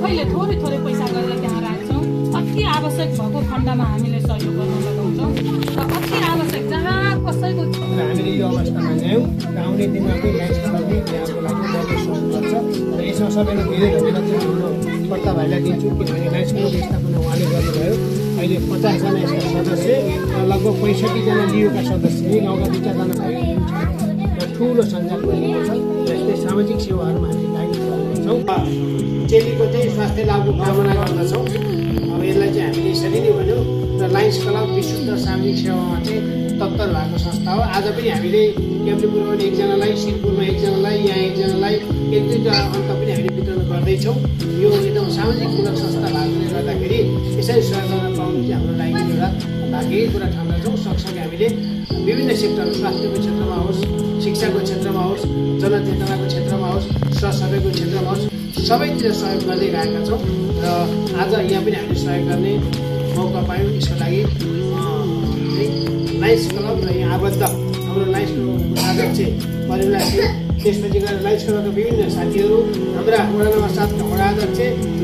आफैले थोरै थोरै पैसा गरेर त्यहाँ राख्छौँ। अति आवश्यक भएको खण्डमा हामीले सहयोग गर्न लगाउँछौँ र अति आवश्यक जहाँ कसैको हामीले यो अवस्थामा ल्यायौँ र आउने दिनमा पनि लाइन्सको लागि यहाँको लागि बजेट सोच्नुपर्छ र यसमा सबैले धेरै धन्यवाद चाहिँ हाम्रो कर्ता भाइलाई दिन्छु किनभने लाइन्सको स्थापना उहाँले गर्नुभयो। अहिले 50 जना यसका सदस्य लगभग 65 जना लियोका सदस्य यही गाउँका 2 जना र ठुलो सञ्जाल बनेको छ। यस्तै सामाजिक सेवाहरूमा हामी लागि छौँ। चेलीको चाहिँ स्वास्थ्य लाभको कामना गर्दछौँ। अब यसलाई चाहिँ हामीले यसरी नै भन्यौँ र लायन्स क्लब विशुद्ध सामाजिक सेवामा चाहिँ तत्पर भएको संस्था हो। आज पनि हामीले केम्पीपुरमा 1 जनालाई, सिरपुरमा 1 जनालाई, यहाँ 1 जनालाई 1-2 अन्त पनि हामीले वितरण गर्दैछौँ। यो एकदम सामाजिकमूलक संस्था भएकोले गर्दाखेरि यसरी सहयोग गर्न पाउनु चाहिँ हाम्रो लागि एउटा भाग्यकै कुरा ठान्दछौँ। सँगसँगै हामीले विभिन्न सेक्टर स्वास्थ्यको क्षेत्रमा होस्, शिक्षाको क्षेत्रमा होस्, जनचेतनाको क्षेत्रमा होस्, सरसफाइको क्षेत्रमा होस्, सबैतिर सहयोग गर्दै गएका छौँ र आज यहाँ पनि हामीले सहयोग गर्ने मौका पायौँ। यसको लागि लायन्स क्लब र यहाँ आबद्ध हाम्रो लायन्स क्लबको अध्यक्ष परिमला सिंह, त्यसपछि गएर लायन्स क्लबका विभिन्न साथीहरू, हाम्रा वडा नम्बर 7 का वडा अध्यक्ष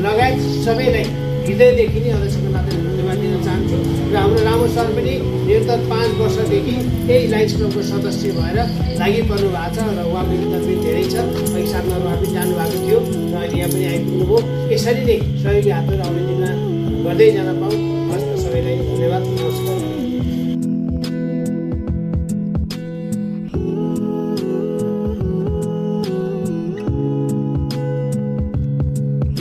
लगायत सबैलाई हृदयदेखि नै अध्यक्षको नाते धन्यवाद दिन चाहन्छु। र हाम्रो रामु सर पनि निरन्तर 5 वर्षदेखि यही लायन्स क्लबको सदस्य भएर लागि पर्नु भएको छ र उहाँको योगदान पनि धेरै छ। अघि साथमा उहाँ पनि जानुभएको थियो र अहिले यहाँ पनि आइपुग्नुभयो। यसरी नै सहयोगी हातहरू आउने दिनमा गर्दै जान पाऊँ। हस्त सबैलाई धन्यवाद, नमस्कार।